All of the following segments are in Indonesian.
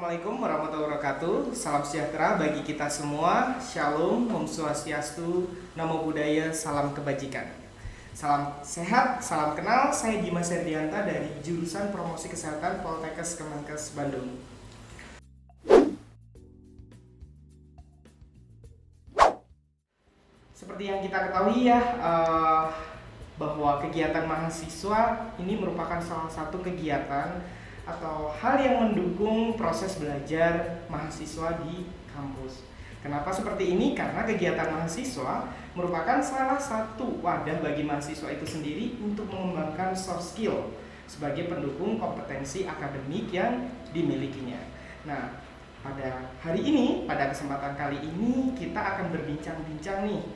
Assalamualaikum warahmatullahi wabarakatuh. Salam sejahtera bagi kita semua. Shalom, Om Swastiastu, Namo Buddhaya, salam kebajikan. Salam sehat, salam kenal. Saya Dimas Herdianta dari jurusan Promosi Kesehatan Poltekkes Kemenkes Bandung. Seperti yang kita ketahui ya, bahwa kegiatan mahasiswa ini merupakan salah satu kegiatan atau hal yang mendukung proses belajar mahasiswa di kampus. Kenapa seperti ini? Karena kegiatan mahasiswa merupakan salah satu wadah bagi mahasiswa itu sendiri untuk mengembangkan soft skill sebagai pendukung kompetensi akademik yang dimilikinya. Nah, pada hari ini, pada kesempatan kali ini kita akan berbincang-bincang nih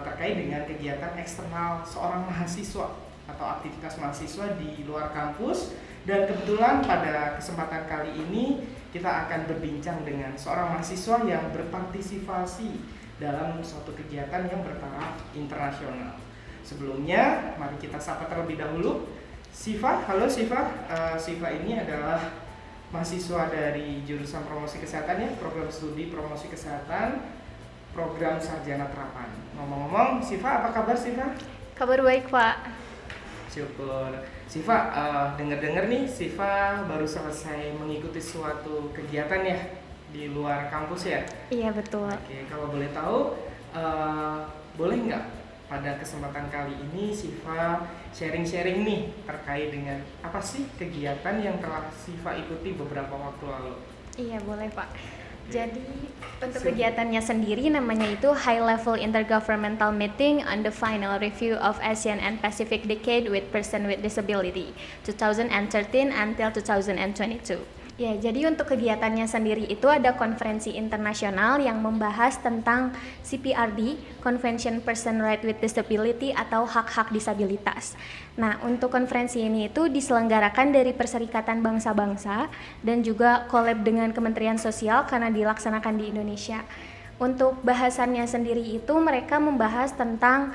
terkait dengan kegiatan eksternal seorang mahasiswa atau aktivitas mahasiswa di luar kampus. Dan kebetulan pada kesempatan kali ini kita akan berbincang dengan seorang mahasiswa yang berpartisipasi dalam suatu kegiatan yang bertaraf internasional. Sebelumnya, mari kita sapa terlebih dahulu Siva. Halo Siva. Siva ini adalah mahasiswa dari jurusan Promosi Kesehatan ya, program studi Promosi Kesehatan, program Sarjana Terapan. Ngomong-ngomong, Siva, apa kabar Siva? Kabar baik, Pak. Syukur. Siva, dengar-dengar nih Siva baru selesai mengikuti suatu kegiatan ya di luar kampus ya? Iya, betul. Oke, kalau boleh tahu, boleh nggak pada kesempatan kali ini Siva sharing-sharing nih terkait dengan apa sih kegiatan yang telah Siva ikuti beberapa waktu lalu? Iya, boleh, Pak. Jadi untuk kegiatannya sendiri namanya itu High Level Intergovernmental Meeting on the Final Review of ASEAN and Pacific Decade with Person with Disability 2013 until 2022. Ya, jadi untuk kegiatannya sendiri itu ada konferensi internasional yang membahas tentang CPRD, Convention Person Right with Disability atau hak-hak disabilitas. Nah, untuk konferensi ini itu diselenggarakan dari Perserikatan Bangsa-Bangsa dan juga collab dengan Kementerian Sosial karena dilaksanakan di Indonesia. Untuk bahasannya sendiri itu mereka membahas tentang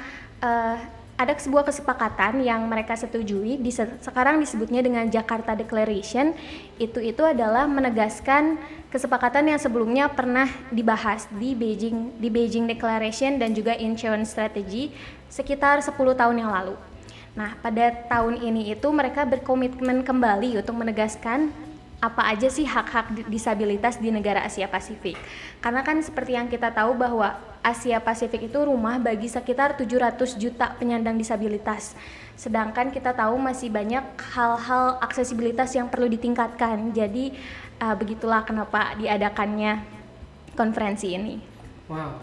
ada sebuah kesepakatan yang mereka setujui, sekarang disebutnya dengan Jakarta Declaration. Itu adalah menegaskan kesepakatan yang sebelumnya pernah dibahas di Beijing Declaration dan juga Incheon Strategy sekitar 10 tahun yang lalu. Nah, pada tahun ini itu mereka berkomitmen kembali untuk menegaskan apa aja sih hak-hak disabilitas di negara Asia Pasifik. Karena kan seperti yang kita tahu bahwa Asia Pasifik itu rumah bagi sekitar 700 juta penyandang disabilitas. Sedangkan kita tahu masih banyak hal-hal aksesibilitas yang perlu ditingkatkan. Jadi begitulah kenapa diadakannya konferensi ini. Wow,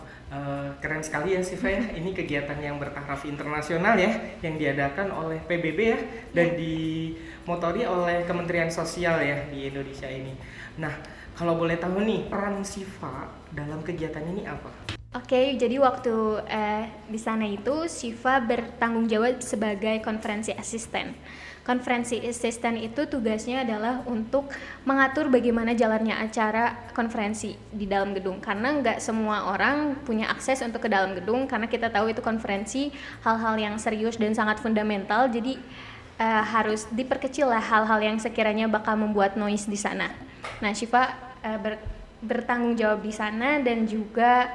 keren sekali ya Siva ya. Ini kegiatan yang bertaraf internasional ya, yang diadakan oleh PBB ya, dan dimotori oleh Kementerian Sosial ya di Indonesia ini. Nah, kalau boleh tahu nih, peran Siva dalam kegiatan ini apa? Oke, jadi waktu di sana itu Siva bertanggung jawab sebagai konferensi asisten. Konferensi asisten itu tugasnya adalah untuk mengatur bagaimana jalannya acara konferensi di dalam gedung. Karena nggak semua orang punya akses untuk ke dalam gedung, karena kita tahu itu konferensi hal-hal yang serius dan sangat fundamental. Jadi harus diperkecil lah hal-hal yang sekiranya bakal membuat noise di sana. Nah, Siva bertanggung jawab di sana dan juga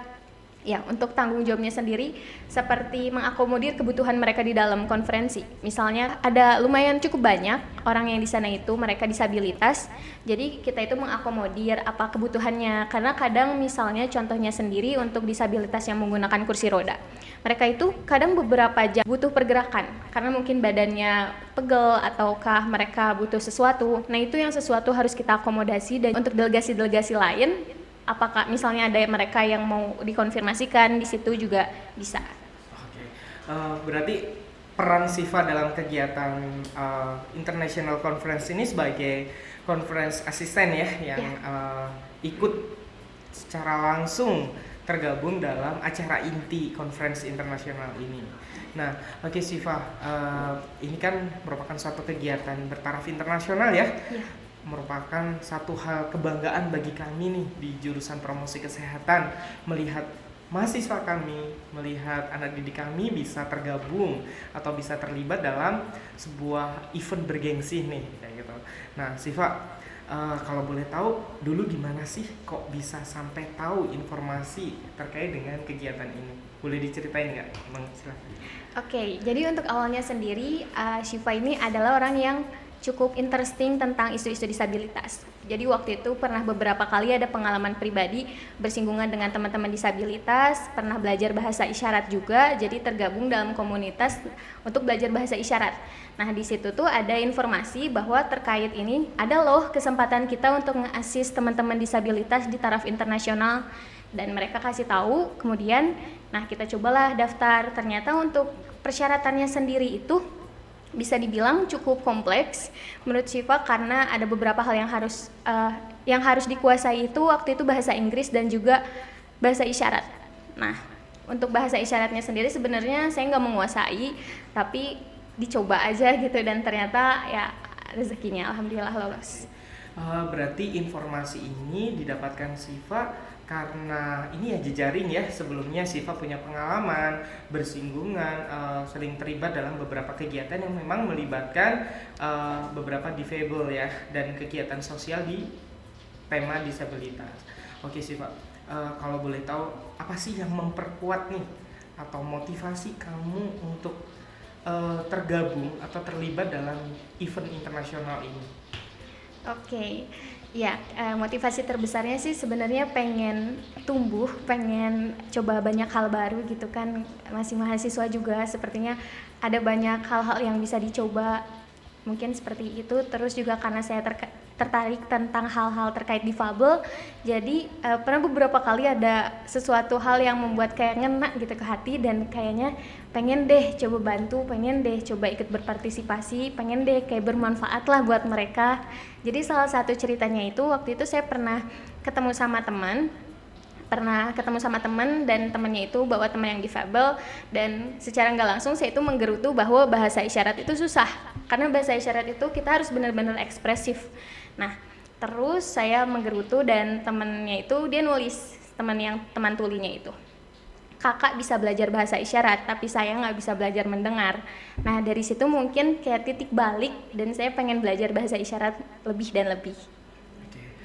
ya, untuk tanggung jawabnya sendiri seperti mengakomodir kebutuhan mereka di dalam konferensi. Misalnya ada lumayan cukup banyak orang yang di sana itu mereka disabilitas. Jadi kita itu mengakomodir apa kebutuhannya, karena kadang misalnya contohnya sendiri untuk disabilitas yang menggunakan kursi roda. Mereka itu kadang beberapa jam butuh pergerakan karena mungkin badannya pegel ataukah mereka butuh sesuatu. Nah, itu yang sesuatu harus kita akomodasi. Dan untuk delegasi-delegasi lain, apakah misalnya ada mereka yang mau dikonfirmasikan di situ juga bisa. Oke, berarti peran Siva dalam kegiatan International Conference ini sebagai conference assistant ya, yang ikut secara langsung tergabung dalam acara inti conference internasional ini. Nah, oke Siva, ini kan merupakan suatu kegiatan bertaraf internasional ya. Merupakan satu hal kebanggaan bagi kami nih di jurusan Promosi Kesehatan, melihat mahasiswa kami, melihat anak didik kami bisa tergabung atau bisa terlibat dalam sebuah event bergengsi nih kayak gitu. Nah, Siva, Kalau boleh tahu, dulu gimana sih kok bisa sampai tahu informasi terkait dengan kegiatan ini? Boleh diceritain nggak, Bang? Silakan. Oke, jadi untuk awalnya sendiri, Syifa ini adalah orang yang cukup interesting tentang isu-isu disabilitas. Jadi waktu itu pernah beberapa kali ada pengalaman pribadi bersinggungan dengan teman-teman disabilitas, pernah belajar bahasa isyarat juga, jadi tergabung dalam komunitas untuk belajar bahasa isyarat. Nah di situ tuh ada informasi bahwa terkait ini ada loh kesempatan kita untuk nge-assist teman-teman disabilitas di taraf internasional, dan mereka kasih tahu. Kemudian nah kita cobalah daftar. Ternyata untuk persyaratannya sendiri itu bisa dibilang cukup kompleks menurut Syifa, karena ada beberapa hal yang harus dikuasai. Itu waktu itu bahasa Inggris dan juga bahasa isyarat. Nah untuk bahasa isyaratnya sendiri sebenarnya saya nggak menguasai, tapi dicoba aja gitu, dan ternyata ya rezekinya alhamdulillah lolos. Berarti informasi ini didapatkan Siva karena ini ya jejaring ya, sebelumnya Siva punya pengalaman bersinggungan, sering terlibat dalam beberapa kegiatan yang memang melibatkan beberapa difabel ya, dan kegiatan sosial di tema disabilitas. Oke Siva, kalau boleh tahu apa sih yang memperkuat nih atau motivasi kamu untuk tergabung atau terlibat dalam event internasional ini? Oke, ya motivasi terbesarnya sih sebenarnya pengen tumbuh, pengen coba banyak hal baru gitu kan. Masih mahasiswa juga, sepertinya ada banyak hal-hal yang bisa dicoba, mungkin seperti itu. Terus juga karena saya tertarik tentang hal-hal terkait difabel, jadi pernah beberapa kali ada sesuatu hal yang membuat kayak ngena gitu ke hati, dan kayaknya pengen deh coba bantu, pengen deh coba ikut berpartisipasi, pengen deh kayak bermanfaat lah buat mereka. Jadi salah satu ceritanya itu waktu itu saya pernah ketemu sama teman dan temannya itu bawa teman yang difabel, dan secara nggak langsung saya itu menggerutu bahwa bahasa isyarat itu susah, karena bahasa isyarat itu kita harus benar-benar ekspresif. Nah terus saya menggerutu, dan temannya itu dia nulis, teman tulinya itu, kakak bisa belajar bahasa isyarat tapi saya nggak bisa belajar mendengar. Nah dari situ mungkin kayak titik balik, dan saya pengen belajar bahasa isyarat lebih dan lebih.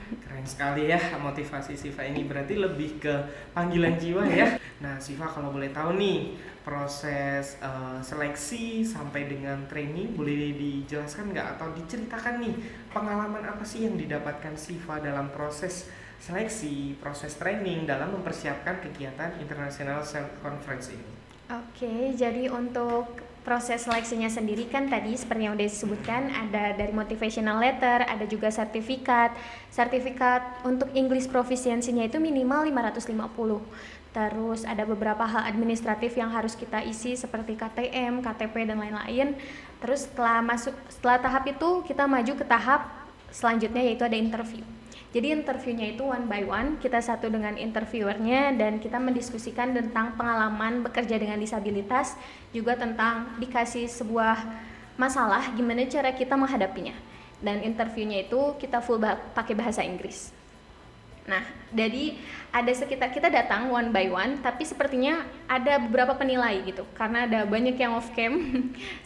Keren sekali ya motivasi Siva ini, berarti lebih ke panggilan jiwa ya. Nah Siva, kalau boleh tahu nih proses seleksi sampai dengan training, boleh dijelaskan nggak atau diceritakan nih pengalaman apa sih yang didapatkan Siva dalam proses seleksi, proses training dalam mempersiapkan kegiatan International Self Conference ini? Oke, jadi untuk proses seleksinya sendiri kan tadi seperti yang udah disebutkan, ada dari motivational letter, ada juga sertifikat untuk English proficiency-nya itu minimal 550. Terus ada beberapa hal administratif yang harus kita isi seperti KTM, KTP dan lain-lain. Terus setelah tahap itu kita maju ke tahap selanjutnya, yaitu ada interview. Jadi interviewnya itu one by one, kita satu dengan interviewernya, dan kita mendiskusikan tentang pengalaman bekerja dengan disabilitas, juga tentang dikasih sebuah masalah, gimana cara kita menghadapinya. Dan interviewnya itu kita full pakai bahasa Inggris. Nah, jadi kita datang one by one, tapi sepertinya ada beberapa penilai gitu, karena ada banyak yang off cam.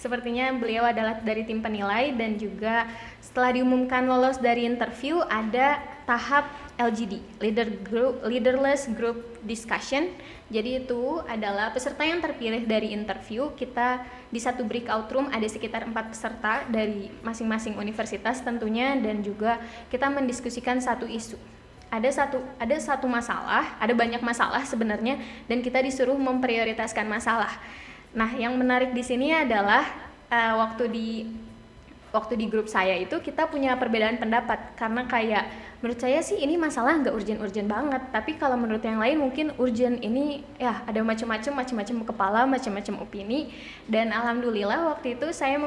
Sepertinya beliau adalah dari tim penilai, dan juga setelah diumumkan lolos dari interview, ada tahap LGD, Leaderless Group Discussion. Jadi itu adalah peserta yang terpilih dari interview. Kita di satu breakout room ada sekitar 4 peserta dari masing-masing universitas tentunya, dan juga kita mendiskusikan satu isu. Ada satu masalah, ada banyak masalah sebenarnya, dan kita disuruh memprioritaskan masalah. Nah, yang menarik di sini adalah waktu di grup saya itu kita punya perbedaan pendapat, karena kayak menurut saya sih ini masalah nggak urgent banget, tapi kalau menurut yang lain mungkin urgent. Ini ya ada macam-macam kepala, macam-macam opini, dan alhamdulillah waktu itu saya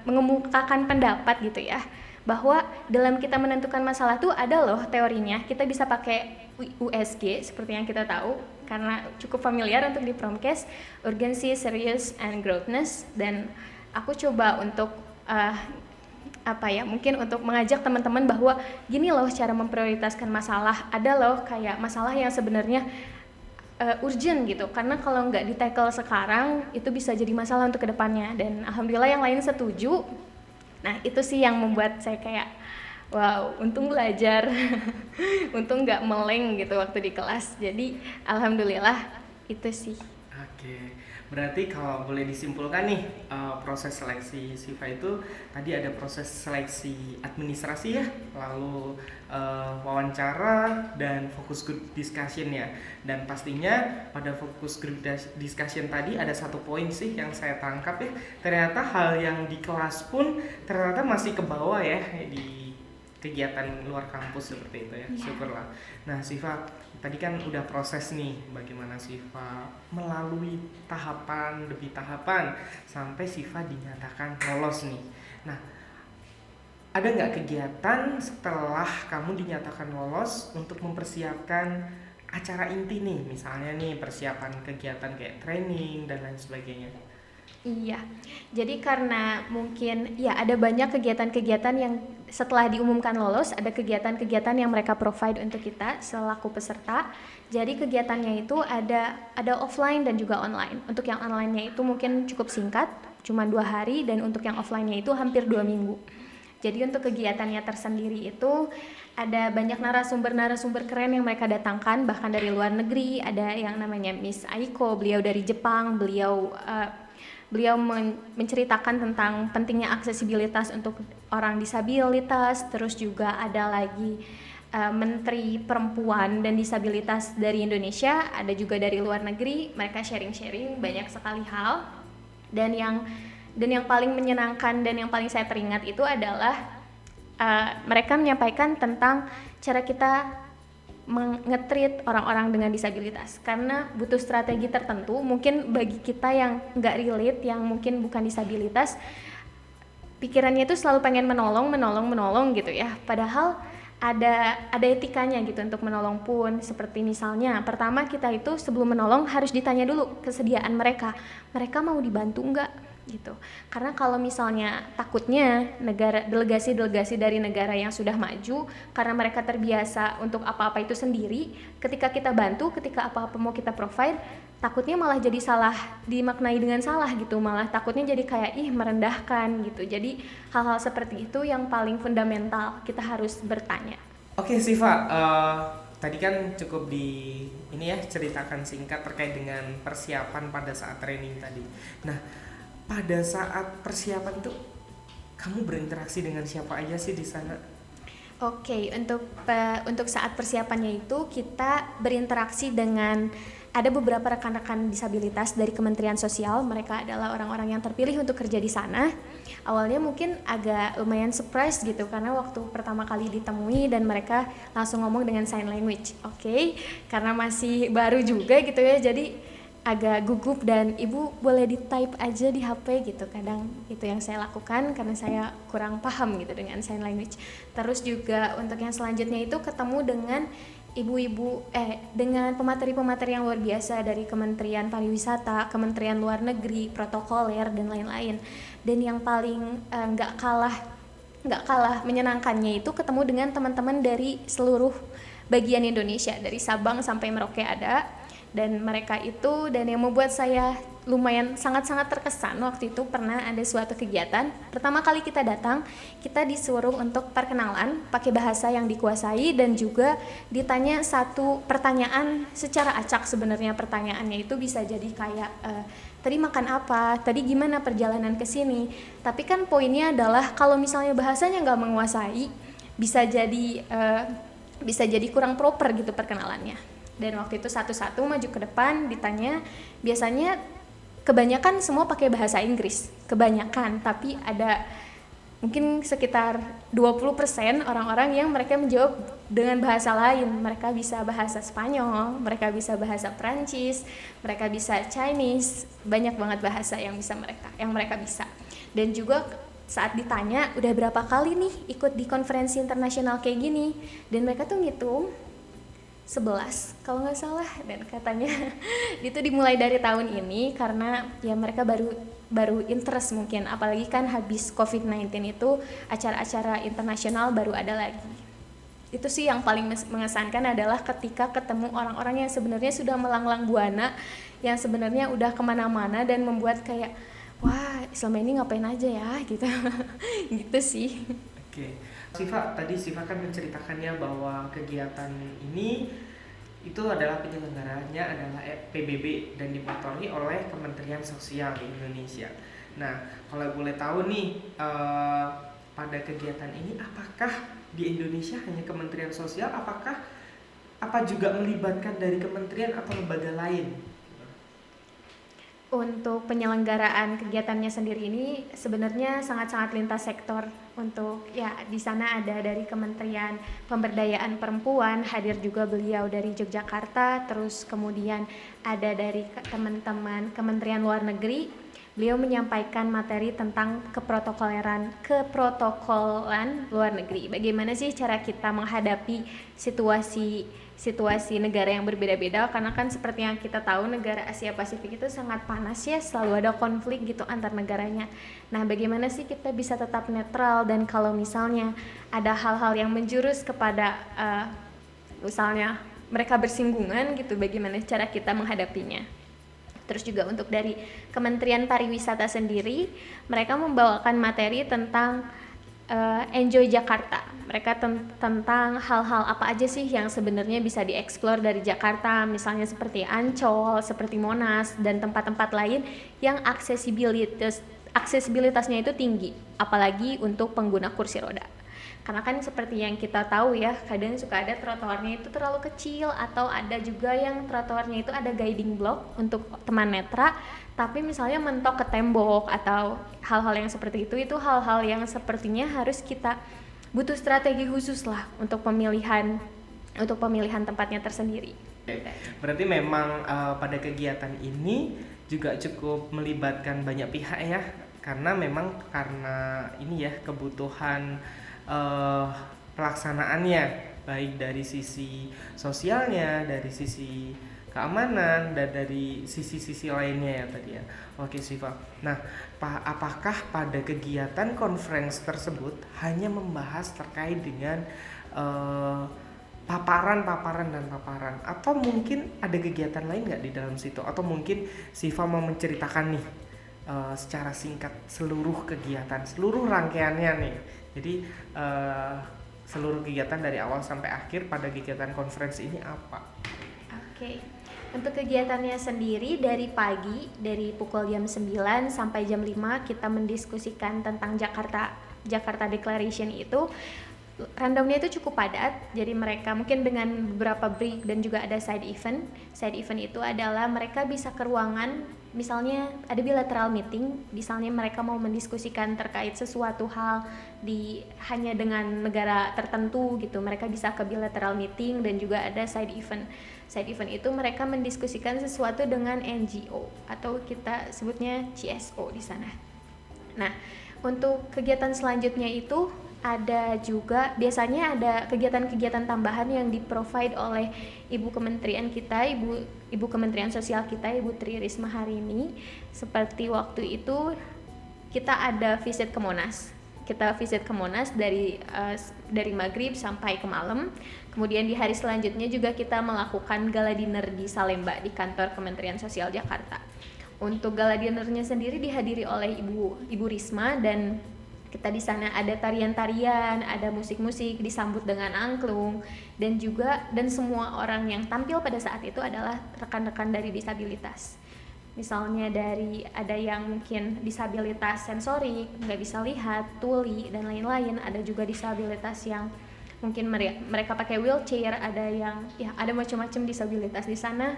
mengemukakan pendapat gitu ya, bahwa dalam kita menentukan masalah tuh ada loh teorinya. Kita bisa pakai USG seperti yang kita tahu, karena cukup familiar untuk di Promkes, urgency, serious, and groundness. Dan aku coba untuk mungkin untuk mengajak teman-teman bahwa gini loh cara memprioritaskan masalah. Ada loh kayak masalah yang sebenarnya urgent gitu, karena kalau nggak di-tackle sekarang itu bisa jadi masalah untuk kedepannya. Dan alhamdulillah yang lain setuju. Nah itu sih yang membuat saya kayak Wow, untung belajar, untung nggak meleng gitu waktu di kelas. Jadi alhamdulillah itu sih. Oke, berarti kalau boleh disimpulkan nih, proses seleksi Siva itu tadi ada proses seleksi administrasi ya, lalu wawancara dan focus group discussion ya. Dan pastinya pada focus group discussion tadi ada satu poin sih yang saya tangkap ya, ternyata hal yang di kelas pun ternyata masih ke bawah ya di kegiatan luar kampus seperti itu ya. Iya. Syukurlah. Nah, Siva, tadi kan udah proses nih bagaimana Siva melalui tahapan demi tahapan sampai Siva dinyatakan lolos nih. Nah, ada nggak kegiatan setelah kamu dinyatakan lolos untuk mempersiapkan acara inti nih, misalnya nih persiapan kegiatan kayak training dan lain sebagainya? Iya, jadi karena mungkin ya ada banyak kegiatan-kegiatan yang setelah diumumkan lolos, ada kegiatan-kegiatan yang mereka provide untuk kita selaku peserta. Jadi kegiatannya itu ada offline dan juga online. Untuk yang online-nya itu mungkin cukup singkat, cuma 2 hari, dan untuk yang offline-nya itu hampir 2 minggu. Jadi untuk kegiatannya tersendiri itu ada banyak narasumber-narasumber keren yang mereka datangkan, bahkan dari luar negeri. Ada yang namanya Miss Aiko, beliau dari Jepang, beliau menceritakan tentang pentingnya aksesibilitas untuk orang disabilitas. Terus juga ada lagi Menteri Perempuan dan Disabilitas dari Indonesia, ada juga dari luar negeri. Mereka sharing-sharing banyak sekali hal. Dan yang paling menyenangkan dan yang paling saya teringat itu adalah mereka menyampaikan tentang cara kita nge-treat orang-orang dengan disabilitas, karena butuh strategi tertentu. Mungkin bagi kita yang nggak relate, yang mungkin bukan disabilitas, pikirannya itu selalu pengen menolong gitu ya, padahal ada etikanya gitu untuk menolong pun. Seperti misalnya pertama, kita itu sebelum menolong harus ditanya dulu kesediaan mereka mau dibantu nggak gitu. Karena kalau misalnya takutnya delegasi dari negara yang sudah maju, karena mereka terbiasa untuk apa-apa itu sendiri, ketika kita bantu, ketika apa-apa mau kita provide, takutnya malah jadi salah, dimaknai dengan salah gitu, malah takutnya jadi kayak merendahkan gitu. Jadi hal-hal seperti itu yang paling fundamental kita harus bertanya. Oke Siva, tadi kan cukup ceritakan singkat terkait dengan persiapan pada saat training tadi. Nah, pada saat persiapan itu kamu berinteraksi dengan siapa aja sih di sana? Oke, untuk saat persiapannya itu kita berinteraksi dengan ada beberapa rekan-rekan disabilitas dari Kementerian Sosial. Mereka adalah orang-orang yang terpilih untuk kerja di sana. Awalnya mungkin agak lumayan surprise gitu, karena waktu pertama kali ditemui dan mereka langsung ngomong dengan sign language. Oke, karena masih baru juga gitu ya, jadi agak gugup dan ibu boleh di type aja di HP gitu. Kadang itu yang saya lakukan karena saya kurang paham gitu dengan sign language. Terus juga untuk yang selanjutnya itu ketemu dengan dengan pemateri-pemateri yang luar biasa dari Kementerian Pariwisata, Kementerian Luar Negeri, protokoler dan lain-lain. Dan yang paling nggak kalah menyenangkannya itu ketemu dengan teman-teman dari seluruh bagian Indonesia, dari Sabang sampai Merauke ada. Dan mereka itu, dan yang membuat saya lumayan sangat-sangat terkesan waktu itu, pernah ada suatu kegiatan. Pertama kali kita datang, kita disuruh untuk perkenalan pakai bahasa yang dikuasai, dan juga ditanya satu pertanyaan secara acak. Sebenarnya pertanyaannya itu bisa jadi kayak tadi makan apa, tadi gimana perjalanan ke sini. Tapi kan poinnya adalah kalau misalnya bahasanya nggak menguasai, bisa jadi kurang proper gitu perkenalannya. Dan waktu itu satu-satu maju ke depan ditanya. Biasanya kebanyakan semua pakai bahasa Inggris, kebanyakan, tapi ada mungkin sekitar 20% orang-orang yang mereka menjawab dengan bahasa lain. Mereka bisa bahasa Spanyol, mereka bisa bahasa Prancis, mereka bisa Chinese, banyak banget bahasa yang mereka bisa. Dan juga saat ditanya udah berapa kali nih ikut di konferensi internasional kayak gini, dan mereka tuh ngitung 11 kalau nggak salah, dan katanya itu dimulai dari tahun ini karena ya mereka baru interest mungkin, apalagi kan habis COVID-19 itu acara-acara internasional baru ada lagi. Itu sih yang paling mengesankan adalah ketika ketemu orang-orang yang sebenarnya sudah melanglang buana, yang sebenarnya udah kemana-mana, dan membuat kayak wah selama ini ngapain aja ya gitu. Gitu sih. Oke. Tadi Siva kan menceritakannya bahwa kegiatan ini itu adalah penyelenggaraannya adalah PBB dan dimotori oleh Kementerian Sosial di Indonesia. Nah, kalau boleh tahu nih, pada kegiatan ini apakah di Indonesia hanya Kementerian Sosial, apa juga melibatkan dari kementerian atau lembaga lain? Untuk penyelenggaraan kegiatannya sendiri ini sebenarnya sangat-sangat lintas sektor. Untuk ya di sana ada dari Kementerian Pemberdayaan Perempuan, hadir juga beliau dari Yogyakarta, terus kemudian ada dari teman-teman Kementerian Luar Negeri. Beliau menyampaikan materi tentang keprotokolan luar negeri. Bagaimana sih cara kita menghadapi situasi negara yang berbeda-beda, karena kan seperti yang kita tahu negara Asia Pasifik itu sangat panas ya, selalu ada konflik gitu antar negaranya. Nah, bagaimana sih kita bisa tetap netral, dan kalau misalnya ada hal-hal yang menjurus kepada misalnya mereka bersinggungan gitu, bagaimana cara kita menghadapinya. Terus juga untuk dari Kementerian Pariwisata sendiri, mereka membawakan materi tentang Enjoy Jakarta. Mereka tentang hal-hal apa aja sih yang sebenarnya bisa dieksplor dari Jakarta, misalnya seperti Ancol, seperti Monas, dan tempat-tempat lain yang aksesibilitasnya itu tinggi, apalagi untuk pengguna kursi roda. Karena kan seperti yang kita tahu ya, kadang suka ada trotoarnya itu terlalu kecil, atau ada juga yang trotoarnya itu ada guiding block untuk teman netra, tapi misalnya mentok ke tembok atau hal-hal yang seperti itu hal-hal yang sepertinya harus kita butuh strategi khusus lah untuk pemilihan tempatnya tersendiri. Berarti memang pada kegiatan ini juga cukup melibatkan banyak pihak ya, karena ini ya kebutuhan pelaksanaannya, baik dari sisi sosialnya, dari sisi keamanan, dan dari sisi-sisi lainnya ya tadi ya. Oke Siva. Nah, apakah pada kegiatan conference tersebut hanya membahas terkait dengan paparan, atau mungkin ada kegiatan lain nggak di dalam situ? Atau mungkin Siva mau menceritakan nih secara singkat seluruh kegiatan, seluruh rangkaiannya nih. Jadi seluruh kegiatan dari awal sampai akhir pada kegiatan conference ini apa? Oke. Untuk kegiatannya sendiri dari pagi, dari pukul jam 9 sampai jam 5 kita mendiskusikan tentang Jakarta Declaration itu. Rundownnya itu cukup padat, jadi mereka mungkin dengan beberapa break dan juga ada side event. Side event itu adalah mereka bisa ke ruangan, misalnya ada bilateral meeting, misalnya mereka mau mendiskusikan terkait sesuatu hal hanya dengan negara tertentu gitu, mereka bisa ke bilateral meeting. Dan juga ada side event. Side event itu mereka mendiskusikan sesuatu dengan NGO atau kita sebutnya CSO di sana. Nah, untuk kegiatan selanjutnya itu ada juga biasanya ada kegiatan-kegiatan tambahan yang di-provide oleh Ibu Kementerian kita, Ibu Kementerian Sosial kita, Ibu Tri Risma hari ini. Seperti waktu itu kita ada visit ke Monas. Kita visit ke Monas dari maghrib sampai ke malam. Kemudian di hari selanjutnya juga kita melakukan gala dinner di Salemba di kantor Kementerian Sosial Jakarta. Untuk gala dinernya sendiri dihadiri oleh Ibu Risma, dan kita di sana ada tarian-tarian, ada musik-musik, disambut dengan angklung, dan semua orang yang tampil pada saat itu adalah rekan-rekan dari disabilitas. Misalnya ada yang mungkin disabilitas sensorik, nggak bisa lihat, tuli, dan lain-lain. Ada juga disabilitas yang mungkin mereka pakai wheelchair, ada macam-macam disabilitas di sana.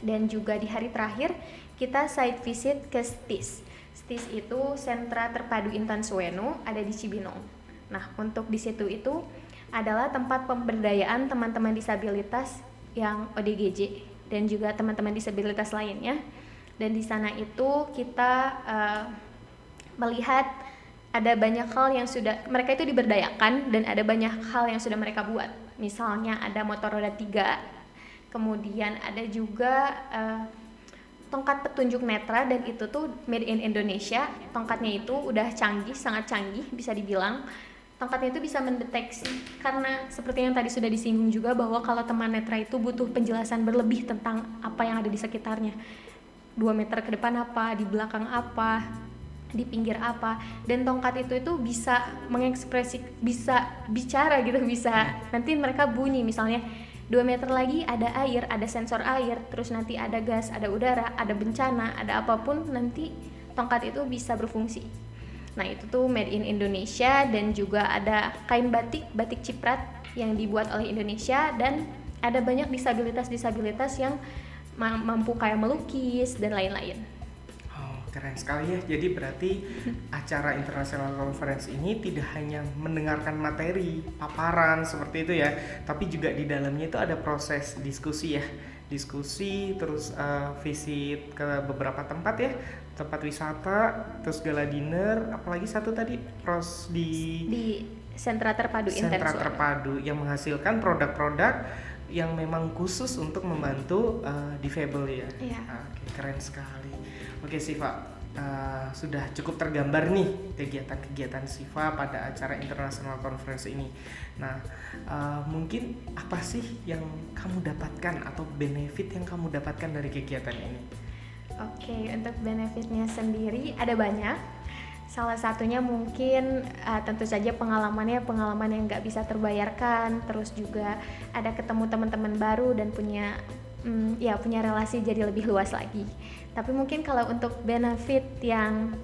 Dan juga di hari terakhir kita site visit ke STIS. STIS itu Sentra Terpadu Intan Suweno, ada di Cibinong. Nah, untuk di situ itu adalah tempat pemberdayaan teman-teman disabilitas yang ODGJ dan juga teman-teman disabilitas lainnya. Dan di sana itu kita melihat ada banyak hal yang mereka itu diberdayakan, dan ada banyak hal yang sudah mereka buat. Misalnya ada motor roda 3, kemudian ada juga tongkat petunjuk netra, dan itu tuh made in Indonesia. Tongkatnya itu udah sangat canggih bisa dibilang. Tongkatnya itu bisa mendeteksi, karena seperti yang tadi sudah disinggung juga bahwa kalau teman netra itu butuh penjelasan berlebih tentang apa yang ada di sekitarnya. 2 meter ke depan apa, di belakang apa. di pinggir apa, dan tongkat itu bisa bisa bicara gitu, bisa nanti mereka bunyi, misalnya 2 meter lagi ada air, ada sensor air, terus nanti ada gas, ada udara, ada bencana, ada apapun, nanti tongkat itu bisa berfungsi. Nah itu tuh made in Indonesia, dan juga ada kain batik ciprat yang dibuat oleh Indonesia, dan ada banyak disabilitas yang mampu kayak melukis dan lain-lain. Keren sekali ya. Jadi berarti acara International Conference ini tidak hanya mendengarkan materi, paparan seperti itu ya, tapi juga di dalamnya itu ada proses diskusi ya. Diskusi, terus visit ke beberapa tempat ya, tempat wisata, terus gala dinner, apalagi satu tadi di sentra terpadu sentra terpadu yang menghasilkan produk-produk yang memang khusus untuk membantu difabel ya. Oke, keren sekali. Oke Siva, sudah cukup tergambar nih kegiatan-kegiatan Siva pada acara International Conference ini. Nah, mungkin apa sih yang kamu dapatkan atau benefit yang kamu dapatkan dari kegiatan ini? Oke, untuk benefitnya sendiri ada banyak. Salah satunya mungkin tentu saja pengalaman yang nggak bisa terbayarkan. Terus juga ada ketemu teman-teman baru dan punya relasi jadi lebih luas lagi. Tapi mungkin kalau untuk benefit yang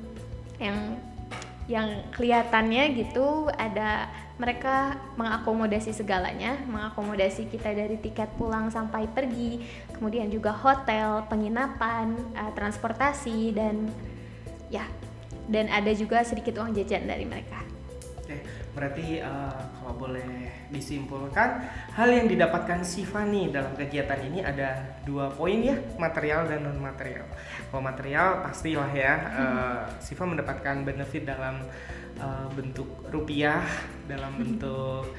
kelihatannya gitu, ada mereka mengakomodasi segalanya, mengakomodasi kita dari tiket pulang sampai pergi, kemudian juga hotel, penginapan, transportasi, dan ada juga sedikit uang jajan dari mereka. Oke, berarti kalau boleh disimpulkan, hal yang didapatkan Siva nih dalam kegiatan ini ada 2 poin ya, material dan non material. Kalau material pastilah ya, Siva mendapatkan benefit dalam bentuk rupiah, dalam bentuk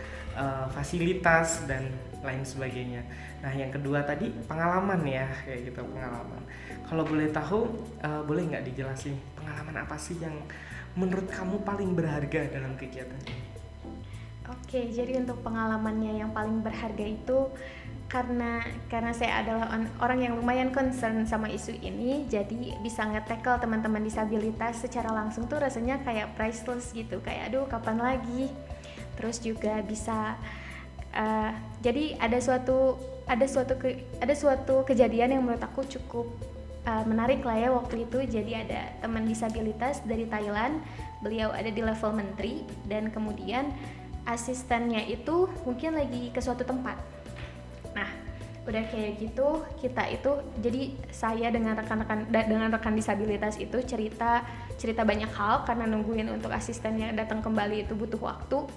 fasilitas dan lain sebagainya. Nah yang kedua tadi pengalaman ya, kayak gitu, pengalaman. Kalau boleh tahu, boleh nggak dijelasin pengalaman apa sih yang menurut kamu paling berharga dalam kegiatan ini? Oke, jadi untuk pengalamannya yang paling berharga itu karena saya adalah orang yang lumayan concern sama isu ini, jadi bisa nge-tackle teman-teman disabilitas secara langsung tuh rasanya kayak priceless gitu, kayak aduh kapan lagi. Terus juga bisa jadi ada suatu kejadian yang menurut aku cukup menarik lah ya waktu itu. Jadi ada teman disabilitas dari Thailand, beliau ada di level menteri, dan kemudian asistennya itu mungkin lagi ke suatu tempat. Nah, udah kayak gitu, kita itu, jadi saya dengan rekan disabilitas itu cerita banyak hal karena nungguin untuk asistennya datang kembali itu butuh waktu.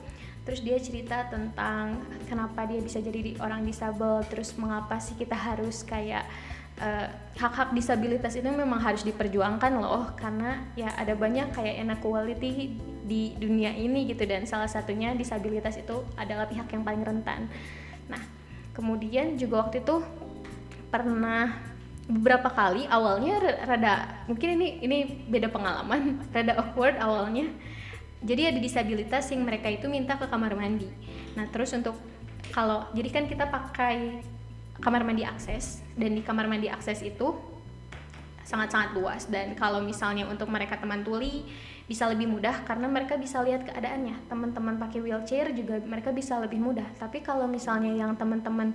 Terus dia cerita tentang kenapa dia bisa jadi orang disabel, terus mengapa sih kita harus kayak hak-hak disabilitas itu memang harus diperjuangkan loh, karena ya ada banyak kayak inequality di dunia ini gitu, dan salah satunya disabilitas itu adalah pihak yang paling rentan. Nah, kemudian juga waktu itu pernah beberapa kali awalnya rada, mungkin ini beda pengalaman, rada awkward awalnya. Jadi ada disabilitas yang mereka itu minta ke kamar mandi. Nah, terus jadi kan kita pakai kamar mandi akses, dan di kamar mandi akses itu sangat-sangat luas, dan kalau misalnya untuk mereka teman tuli bisa lebih mudah karena mereka bisa lihat keadaannya. Teman-teman pakai wheelchair juga mereka bisa lebih mudah. Tapi kalau misalnya yang teman-teman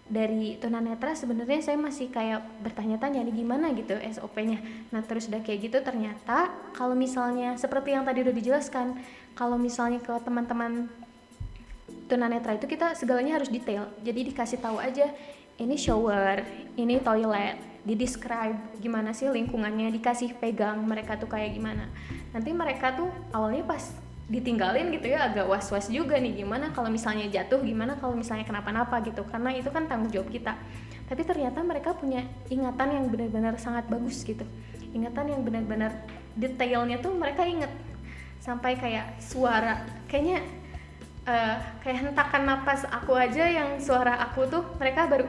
dari tunanetra, sebenarnya saya masih kayak bertanya-tanya nih gimana gitu SOP-nya. Nah, terus udah kayak gitu ternyata kalau misalnya seperti yang tadi udah dijelaskan, kalau misalnya ke teman-teman tunanetra itu kita segalanya harus detail. Jadi dikasih tahu aja, ini shower, ini toilet, di-describe gimana sih lingkungannya, dikasih pegang mereka tuh kayak gimana. Nanti mereka tuh awalnya pas ditinggalin gitu ya agak was-was juga nih, gimana kalau misalnya jatuh, gimana kalau misalnya kenapa-napa gitu, karena itu kan tanggung jawab kita. Tapi ternyata mereka punya ingatan yang benar-benar sangat bagus gitu, ingatan yang benar-benar detailnya tuh mereka inget, sampai kayak suara kayaknya kayak hentakan napas aku aja yang suara aku tuh mereka baru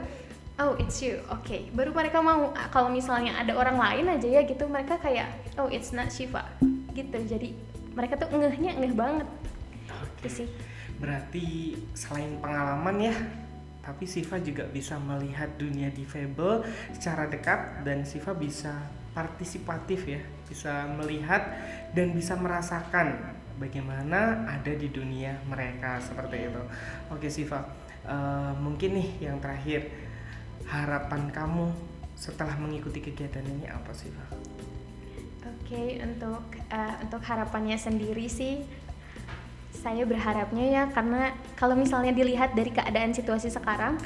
oh it's you, okay, baru mereka mau. Kalau misalnya ada orang lain aja ya gitu, mereka kayak oh it's not Shiva gitu. Jadi mereka tuh ngeh banget. Oke sih. Berarti selain pengalaman ya, tapi Shiva juga bisa melihat dunia difabel secara dekat, dan Shiva bisa partisipatif ya, bisa melihat dan bisa merasakan bagaimana ada di dunia mereka seperti itu. Oke Siva, mungkin nih yang terakhir, harapan kamu setelah mengikuti kegiatan ini apa Siva? Oke, untuk harapannya sendiri sih, saya berharapnya ya, karena kalau misalnya dilihat dari keadaan situasi sekarang,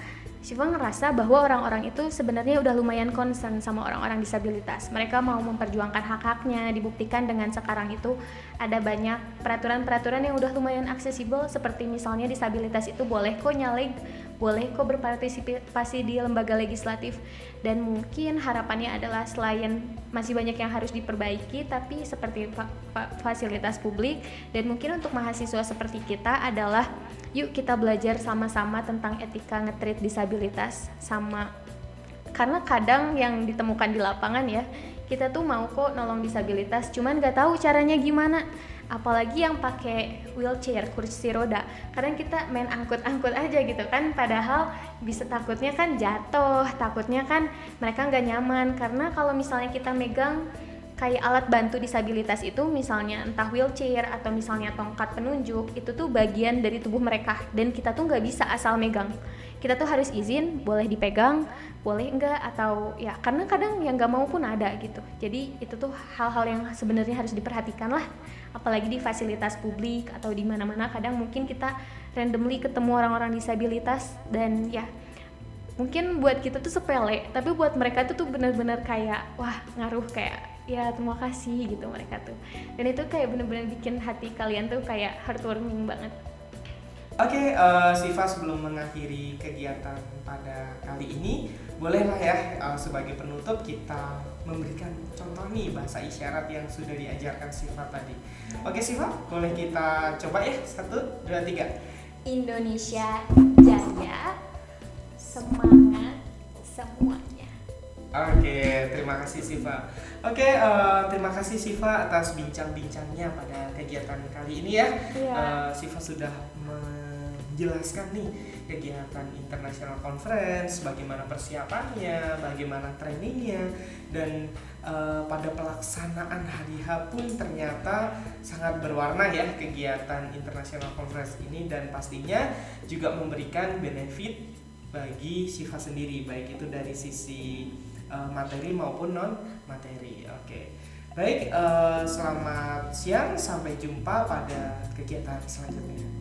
Syifa ngerasa bahwa orang-orang itu sebenarnya udah lumayan concern sama orang-orang disabilitas. Mereka mau memperjuangkan hak-haknya, dibuktikan dengan sekarang itu ada banyak peraturan-peraturan yang udah lumayan aksesibel, seperti misalnya disabilitas itu boleh kok nyaleg, boleh kok berpartisipasi di lembaga legislatif. Dan mungkin harapannya adalah selain masih banyak yang harus diperbaiki, tapi seperti fasilitas publik, dan mungkin untuk mahasiswa seperti kita adalah yuk kita belajar sama-sama tentang etika nge-treat disabilitas sama, karena kadang yang ditemukan di lapangan ya, kita tuh mau kok nolong disabilitas, cuman nggak tahu caranya gimana, apalagi yang pakai wheelchair, kursi roda. Kadang kita main angkut-angkut aja gitu kan, padahal bisa takutnya kan jatuh, takutnya kan mereka nggak nyaman, karena kalau misalnya kita megang kayak alat bantu disabilitas itu, misalnya entah wheelchair atau misalnya tongkat penunjuk, itu tuh bagian dari tubuh mereka, dan kita tuh nggak bisa asal megang. Kita tuh harus izin, boleh dipegang, boleh enggak, atau ya karena kadang yang nggak mau pun ada gitu. Jadi itu tuh hal-hal yang sebenarnya harus diperhatikan lah, apalagi di fasilitas publik atau di mana-mana. Kadang mungkin kita randomly ketemu orang-orang disabilitas, dan ya mungkin buat kita tuh sepele, tapi buat mereka tuh benar-benar kayak wah ngaruh, kayak ya terima kasih gitu mereka tuh, dan itu kayak benar-benar bikin hati kalian tuh kayak heartwarming banget. Oke, Siva, sebelum mengakhiri kegiatan pada kali ini, bolehlah ya sebagai penutup kita memberikan contoh nih bahasa isyarat yang sudah diajarkan Siva tadi. Oke Siva, boleh kita coba ya, 1, 2, 3. Indonesia Jaya, semangat semuanya. Oke, terima kasih Siva. Oke, terima kasih Siva atas bincang-bincangnya pada kegiatan kali ini ya. Siva sudah menjelaskan nih kegiatan International Conference, bagaimana persiapannya, bagaimana trainingnya, dan pada pelaksanaan hari H pun ternyata sangat berwarna ya kegiatan International Conference ini, dan pastinya juga memberikan benefit bagi Siva sendiri, baik itu dari sisi materi maupun non materi. Oke. Baik, selamat siang, sampai jumpa pada kegiatan selanjutnya.